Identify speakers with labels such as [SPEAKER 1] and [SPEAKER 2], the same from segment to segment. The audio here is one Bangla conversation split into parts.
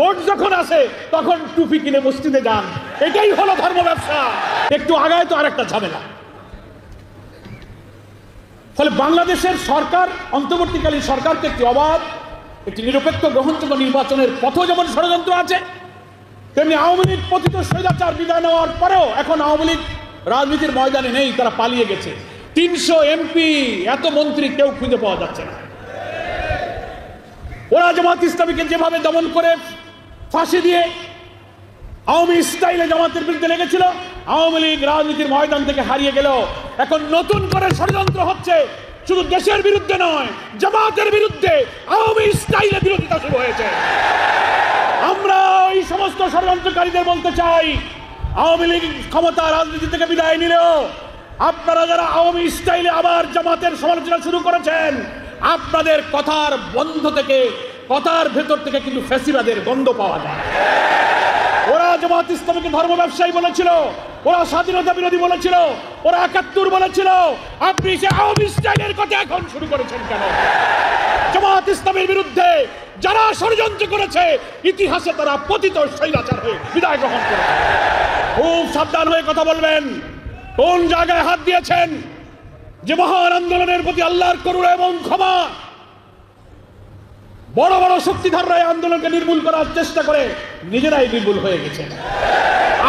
[SPEAKER 1] ভোট যখন আসে তখন টুপি কিনে মসজিদে যান। এটাই হলো ধর্ম ব্যবসা। একটু আগায় তো আরেকটা ঝামেলা। ফলে বাংলাদেশের সরকার, অন্তর্বর্তীকালীন সরকারকে একটি অবাধ, একটি নিরপেক্ষ গ্রহণযোগ্য নির্বাচনের পথও যেমন ষড়যন্ত্র আছে, তেমনি আওয়ামী লীগ পতিত স্বৈরাচার বিদায় নেওয়ার পরেও এখন আওয়ামী লীগ রাজনীতির ময়দানে নেই, তারা পালিয়ে গেছে। 300 এমপি, এত মন্ত্রী কেউ খুঁজে পাওয়া যাচ্ছে না। ওরা জামাত ইসলামীকে যেভাবে দমন করে ফাঁসি দিয়ে আওয়ামী স্টাইলে জামাতের বিরুদ্ধে লেগেছিল, আওয়ামী লীগ রাজনীতির ময়দান থেকে হারিয়ে গেল। এখন নতুন করে ষড়যন্ত্র হচ্ছে, শুধু দেশের বিরুদ্ধে নয়, জামাতের বিরুদ্ধে আওয়ামী স্টাইলে বিরোধিতা শুরু হয়েছে। আমরা ওই সমস্ত ষড়যন্ত্রকারীদের বলতে চাই, আওয়ামী লীগ ক্ষমতা রাজনীতি থেকে বিদায় নিলেও আপনারা যারা আওয়ামী স্টাইলে আবার জামাতের সমালোচনা শুরু করেছেন, আপনাদের কথার বন্ধ থেকে, কথার ভেতর থেকে কিন্তু ফ্যাসিবাদের গন্ধ পাওয়া যায়। ওরা জামাত ইসলামীকে ধর্ম ব্যবসায়ী বলেছিল, ওরা স্বাধীনতা বিরোধী বলেছিল, ওরা ৭১ বলেছিল। আপনি সে আওয়ামী স্টাইলের কথা এখন শুরু করেছেন কেন? জামাত ইসলামের বিরুদ্ধে যারা ষড়যন্ত্র করেছে, ইতিহাসে তারা পতিত স্বৈরাচার হয়ে বিদায় গ্রহণ করেছে। খুব সাবধান হয়ে কথা বলবেন। কোন জায়গায় হাত দিয়েছেন? যে মহান আন্দোলনের প্রতি আল্লাহর করুণা এবং ক্ষমা, বড় বড় শক্তিধররা এই আন্দোলনকে নির্মূল করার চেষ্টা করে নিজেরাই নির্মূল হয়ে গেছেন।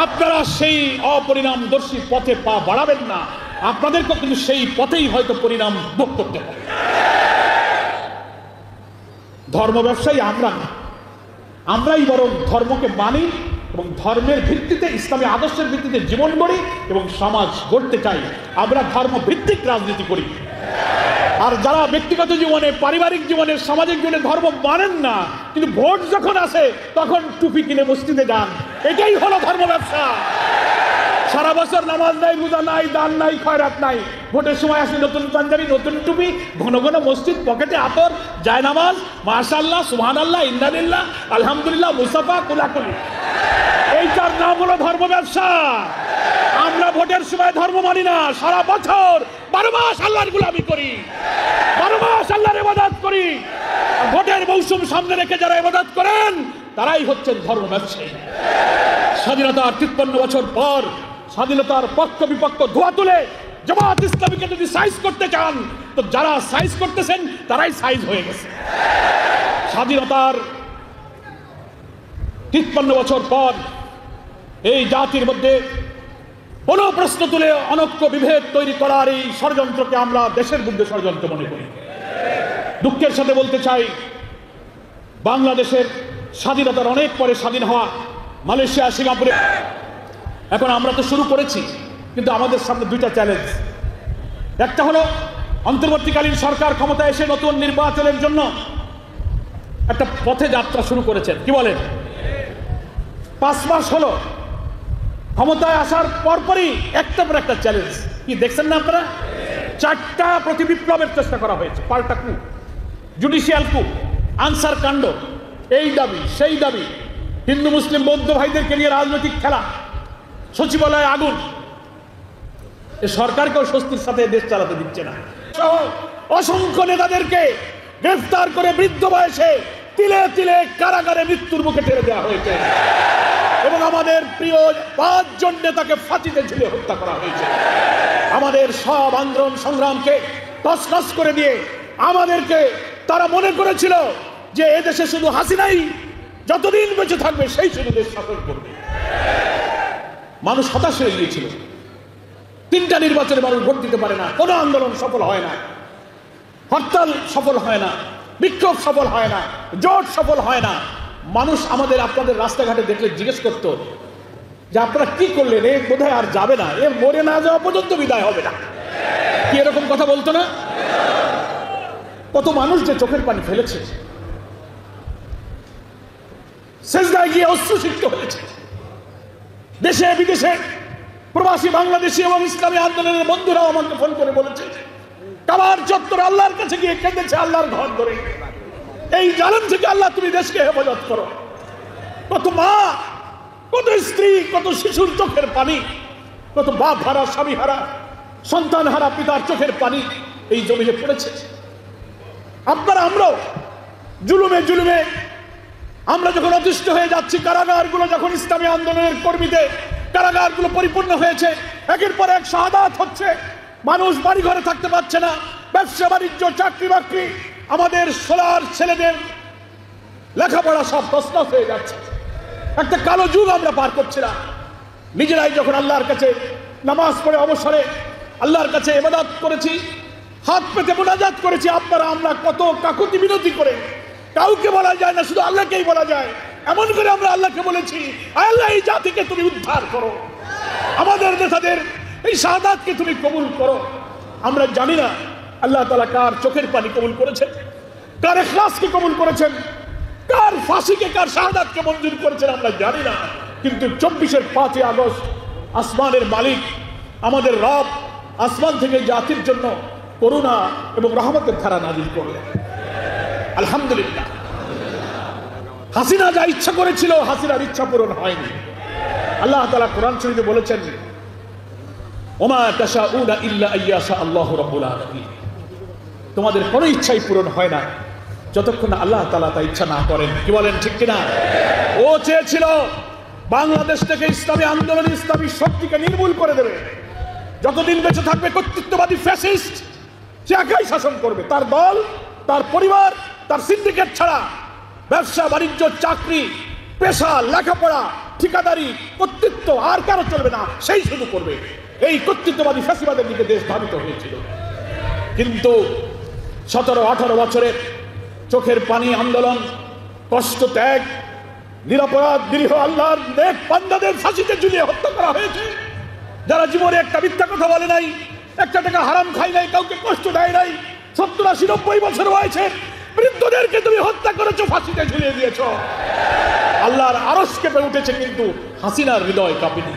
[SPEAKER 1] আপনারা সেই অপরিণামদর্শী পথে পা বাড়াবেন না, আপনাদেরকে কিন্তু সেই পথেই হয়তো পরিণাম ভোগ করতে হবে। ধর্ম ব্যবসায়ী আমরা না, আমরাই বরং ধর্মকে মানি এবং ধর্মের ভিত্তিতে, ইসলামী আদর্শের ভিত্তিতে জীবন গড়ি এবং সমাজ গড়তে চাই। আমরা ধর্ম ভিত্তিক রাজনীতি করি। আর যারা ব্যক্তিগত জীবনে, পারিবারিক জীবনে, সামাজিক জীবনে ধর্ম মানেন না, কিন্তু ভোট যখন আসে তখন টুপি কিনে মসজিদে যান, এটাই হলো ধর্ম ব্যবসা। সারা বছর নামাজ নাই, রোজা নাই, দান নাই, খয়রাত নাই, ভোটের সময় আসে নতুন পাঞ্জাবি, নতুন টুপি, ঘন ঘন মসজিদ, পকেটে আতর, যায় নামাজ, মাশাআল্লাহ, সুবহানাল্লাহ, ইন্নালিল্লাহ, আলহামদুলিল্লাহ, মুসাফা, কুলাকুলি। এইটার নাম হলো ধর্ম ব্যবসা। আমরা ভোটের সময় ধর্ম মানি না, সারা বছর 12 মাস আল্লাহর গোলামি করি, 12 মাস আল্লাহর ইবাদত করি। ভোটের মৌসুম সামনে রেখে যারা ইবাদত করেন, তারাই হচ্ছেন ধর্ম ব্যবসায়ী। স্বাধীনতার 53 বছর পর স্বাধীনতার পক্ষ বিপক্ষ ধোয়া তুলে জামাত ইসলামীকে যদি সাইজ করতে চান, তো যারা সাইজ করতেছেন তারাই সাইজ হয়ে গেছে। স্বাধীনতার 53 বছর পর এই জাতির মধ্যে কোন প্রশ্ন তুলে অনৈক্য বিভেদ তৈরি করার এই ষড়যন্ত্রকে আমরা দেশের বিরুদ্ধে ষড়যন্ত্র মনে করি। দুঃখের সাথে বলতে চাই, বাংলাদেশের স্বাধীনতার অনেক পরে স্বাধীন হওয়া, মালয়েশিয়া, সিঙ্গাপুরে, এখন আমরা তো শুরু করেছি, কিন্তু আমাদের সামনে দুইটা চ্যালেঞ্জ। একটা হলো অন্তর্বর্তীকালীন সরকার ক্ষমতায় এসে নতুন নির্বাচনের জন্য একটা পথে যাত্রা শুরু করেছেন। কি বলেন? 5 মাস হলো ক্ষমতায় আসার পরপরই একটার পর একটা চ্যালেঞ্জ। কি দেখছেন না আপনারা? 4টা প্রতি বিপ্লবের চেষ্টা করা হয়েছে। পাল্টা কু, জুডিশিয়াল কু, আনসার কাণ্ড, এই দাবি সেই দাবি, হিন্দু মুসলিম বৌদ্ধ ভাইদেরকে নিয়ে রাজনৈতিক খেলা, সচিবালয়ে আগুন। এই সরকারকেও স্বস্তির সাথে দেশ চালাতে দিচ্ছে না। অসংখ্য নেতাদেরকে গ্রেফতার করে বৃদ্ধ বয়সে তিলে তিলে কারাগারে মৃত্যুর মুখে ঠেলে দেওয়া হয়েছে এবং আমাদের প্রিয় 5 জন নেতাকে ফাঁসিতে ঝুলে হত্যা করা হয়েছে। আমাদের সব আন্দোলন সংগ্রামকে তছনছ করে দিয়ে আমাদেরকে তারা মনে করেছিল যে এদেশে শুধু হাসিনাই যতদিন বেঁচে থাকবে সেই শুধু দেশ শাসন করবে। মানুষ হতাশ হয়ে গিয়েছিল। 3টা নির্বাচনে মানুষ ভোট দিতে পারে না, কোনো আন্দোলন সফল হয় না, হরতাল সফল হয় না, বিক্ষোভ সফল হয় না, জোট সফল হয় না। মানুষ আমাদের, আপনাদের রাস্তাঘাটে দেখলে জিজ্ঞেস করত যে আপনারা কি করলেন, এ বোধহয় আর যাবে না, এ মরে না যাওয়া পর্যন্ত বিদায় হবে না। কি এরকম কথা বলতো না? কত মানুষ যে চোখের পানি ফেলেছে, সেজদায় গিয়ে অশ্রুসিক্ত হয়েছে। দেশে বিদেশে প্রবাসী বাংলাদেশি এবং ইসলামী আন্দোলনের বন্ধুরাও আমাকে ফোন করে বলেছে, কাবার চত্বর আল্লাহর কাছে গিয়ে কেঁদেছে আল্লাহর ঘর ধরে, এই জালেম থেকে আল্লাহ তুমি দেশকে হেফাজত করো। কত মা, কত স্ত্রী, কত শিশুর চোখের পানি, কত বাপ হারা, স্বামী হারা, সন্তান হারা পিতার চোখের পানি এই জমিনে পড়েছে। আপনারা আমরাও জুলুমে জুলুমে আমরা যখন অতিষ্ঠ হয়ে যাচ্ছি, কারাগারগুলো যখন ইসলামী আন্দোলনের কর্মীদের কারাগারগুলো পরিপূর্ণ হয়েছে, একের পর এক শাহাদাত হচ্ছে, মানুষ বাড়ি ঘরে থাকতে পারছে না, ব্যবসা বাণিজ্য চাকরি বাকরি, আমাদের সোলার ছেলেদের লেখাপড়া সব তছনছ হয়ে যাচ্ছে। একটা কালো যুগ আমরা পার করছিলাম। নিজেরাই যখন আল্লাহর কাছে নামাজ পড়ে অবসরে আল্লাহর কাছে ইবাদত করেছি, হাত পেতে মোনাজাত করেছি, আপনারা আমরা কত কাকুতি মিনতি করে, কাউকে বলা যায় না, শুধু আল্লাহকেই বলা যায়, এমন করে আমরা আল্লাহকে বলেছি, আল্লাহ এই জাতিকে তুমি উদ্ধার করো, আমাদের নেতাদের এই শাহাদাতকে তুমি কবুল করো। আমরা জানি না আল্লাহ তাআলা কার চোখের পানি কবুল করেছেন, কার ইখলাসকে কবুল করেছেন, কার ফাঁসিকে, কার শাহাদাতকে মঞ্জুর করেছেন আমরা জানি না। কিন্তু 24-এর 5 আগস্ট আসমানের মালিক আমাদের রব আসমান থেকে জাতির জন্য করুণা এবং রহমতের ধারা নাযিল করলেন। আলহামদুলিল্লাহ। হাসিনা যা ইচ্ছা করেছিল, হাসিনার ইচ্ছা পূরণ হয়নি। আল্লাহ তাআলা কোরআন শরীফে বলেছেন, ওমা তাশাউনা ইল্লা আইয়াশা আল্লাহু রাব্বুল আলামিন, তোমাদের কোনো ইচ্ছাই পূরণ হয় না যতক্ষণ আল্লাহ তাআলা তা ইচ্ছা না করেন। কি বলেন, ঠিক কিনা? ও চেয়েছিল বাংলাদেশ থেকে ইসলামী আন্দোলন, ইসলামী শক্তিকে নির্মূল করে দেবে। যতদিন বেঁচে থাকবে কর্তৃত্ববাদী ফ্যাসিস্ট, সে একাই শাসন করবে, তার দল, তার পরিবার, তার সিন্ডিকেট ছাড়া ব্যবসা বাণিজ্য চাকরি পেশা লেখাপড়া ঠিকাদারি কর্তৃত্ব আর কারো চলবে না, সেই শুধু করবে। এই কর্তৃত্ববাদী ফ্যাসিবাদের দিকে দেশ ধাবিত হয়েছিল। কিন্তু 17-18 বছরের চোখের পানি আন্দোলন, কষ্ট ত্যাগ, নিরপরাধ নিরীহ আল্লাহর নেক বান্দাদের ফাঁসিতে ঝুলিয়ে হত্যা করা হয়েছে। যারা জীবনে একটা মিথ্যা কথা বলে নাই, একটা টাকা হারাম খাই নাই, কাউকে কষ্ট দেয় নাই, 70-80-90 বছর বয়সে বৃদ্ধদেরকে তুমি হত্যা করেছো, ফাঁসিতে ঝুলিয়ে দিয়েছ। আল্লাহর আরশ কেঁপে উঠেছে, কিন্তু হাসিনার হৃদয় কাঁপেনি।